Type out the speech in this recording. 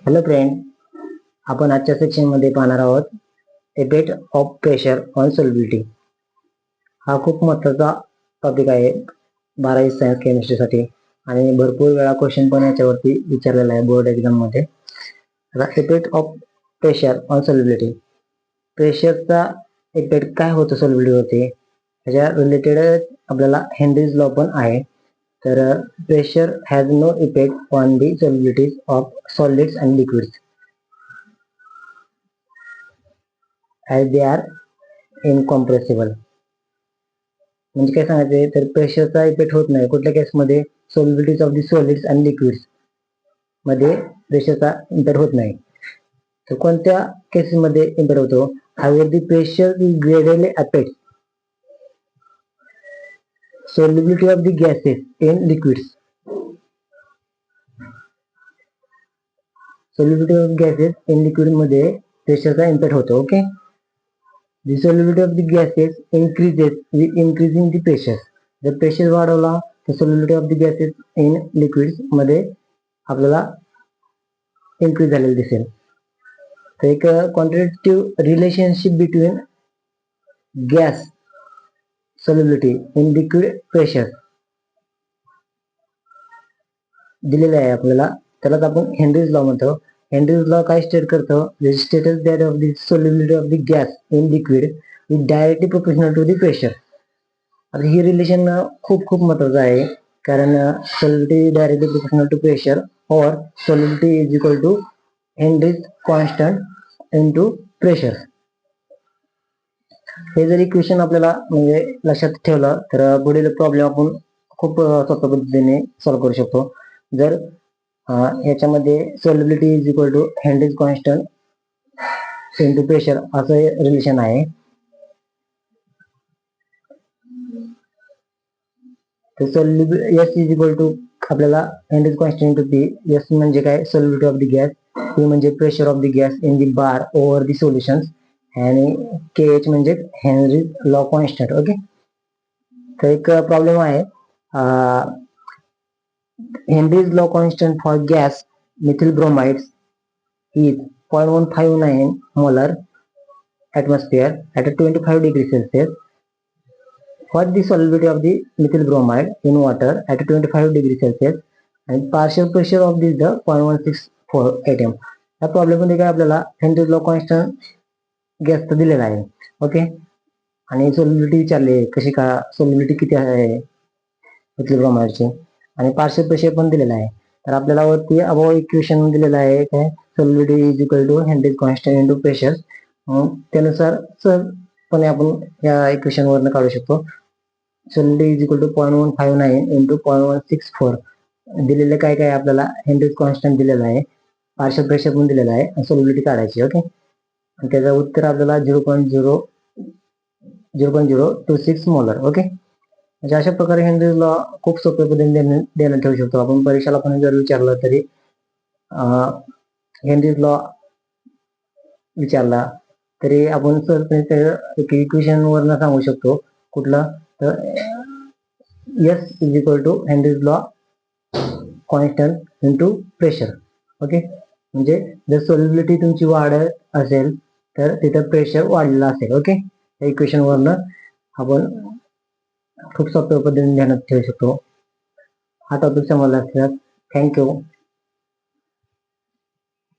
Hello friend, आपण आजच्या सेक्शनमध्ये पाहणार आहोत effect of pressure on solubility. हा खूप महत्त्वाचा टॉपिक आहे 12वी सायन्स केमिस्ट्रीसाठी आणि भरपूर वेळा क्वेश्चन पण याच्यावरती विचारलेला आहे बोर्ड एक्झाममध्ये. आता effect of pressure on solubility, प्रेशरचा इफेक्ट काय होतो सॉल्युबिलिटीवरती ह्याच्या रिलेटेड आपल्याला हेनरीज लॉ पण आहे. तर pressure has no effect on the solubilities of solids and liquids as they are incompressible. म्हणजे काय सांगायचे, तर प्रेशरचा इफेक्ट होत नाही कुठल्या केसमध्ये, solubilities of the solids and liquids मध्ये प्रेशरचा इफेक्ट होत नाही. तर कोणत्या केसेसमध्ये इफेक्ट होतो, higher the pressure is greatly affect solubility of the gases in liquids. Solubility of gases in liquid मध्ये प्रेशरचा इम्पॅक्ट होतो. Okay, the solubility of the gases increases with increasing the pressure. जर pressure वाढवला तर solubility of the gases in liquids मध्ये आपल्याला increase झालेलं दिसेल. तर एक quantitative relationship between gas solubility in liquid pressure दिलेलं आहे आपल्याला, त्यालाच आपण हेनरीज लॉ म्हणतो. हेनरीज लॉ काय स्टेट करतो, the status that of the solubility of the gas in liquid is directly proportional to the pressure. आता ही रिलेशन खूप खूप महत्वाचं आहे, कारण solubility directly proportional to pressure or solubility is equal to Henry's constant into pressure. हे जर equation आपल्याला म्हणजे लक्षात ठेवलं तर पुढील प्रॉब्लेम आपण खूप सोप्या पद्धतीने सॉल्व्ह करू शकतो. जर याच्यामध्ये solubility is equal to Henry's constant into pressure असं रिलेशन आहे, तर solubility S is equal to आपल्याला Henry's constant into P. S म्हणजे काय, solubility of the gas, P म्हणजे pressure of the gas in the bar over the solution आणि KH म्हणजे Henry's law constant. Okay, तर एक प्रॉब्लेम आहे, Henry's law constant for gas methyl bromides इज 0.159 molar atmosphere at 25 degree Celsius. What the solubility of the methyl bromide in water at 25 degree Celsius and partial pressure of this the 0.164 atm. या problem मध्ये काय आपल्याला Henrys law constant gas दिलेला आहे. Okay, आणि solubility विचारली कशी का, सॉल्युबिलिटी किती आहे मिथिल ब्रोमाइडची आणि पार्शियल प्रेशर पण दिलेला आहे. तर आपल्याला वरती अबव इक्वेशन दिलेलं आहे काय, solubility is equal to Henry's constant into pressure. त्यानुसार सहजपणे आपण या इक्वेशन वरनं काढू शकतो. Solubility is equal to 0.159 into 0.164 दिलेलं काय काय आपल्याला हेनरीज कॉन्स्टंट दिलेला आहे, पार्शियल प्रेशर पण दिलेला आहे आणि सॉल्युबिलिटी काढायची. ओके, आणि त्याचं उत्तर आपल्याला 0.026 मोलर. ओके, म्हणजे अशा प्रकारे हेनरीज लॉ खूप सोप्या पद्धतीने देण्यात ठेवू शकतो आपण. परीक्षेला पण जर विचारलं तरी हेनरीज लॉ विचारला तरी आपण सहजपणे इक्वेशन वरनं सांगू शकतो. कुठलं, तर S is equal to Henry's law constant into pressure. Okay, म्हणजे जर सॉल्युबिलिटी तुमची वाढत असेल तर तिथं प्रेशर वाढलेलं असेल. ओके, या इक्वेशन वरनं आपण खूप सोप्या पद्धतीने ध्यानात ठेवू शकतो. हा टॉपिक समजला असल्यास थँक्यू.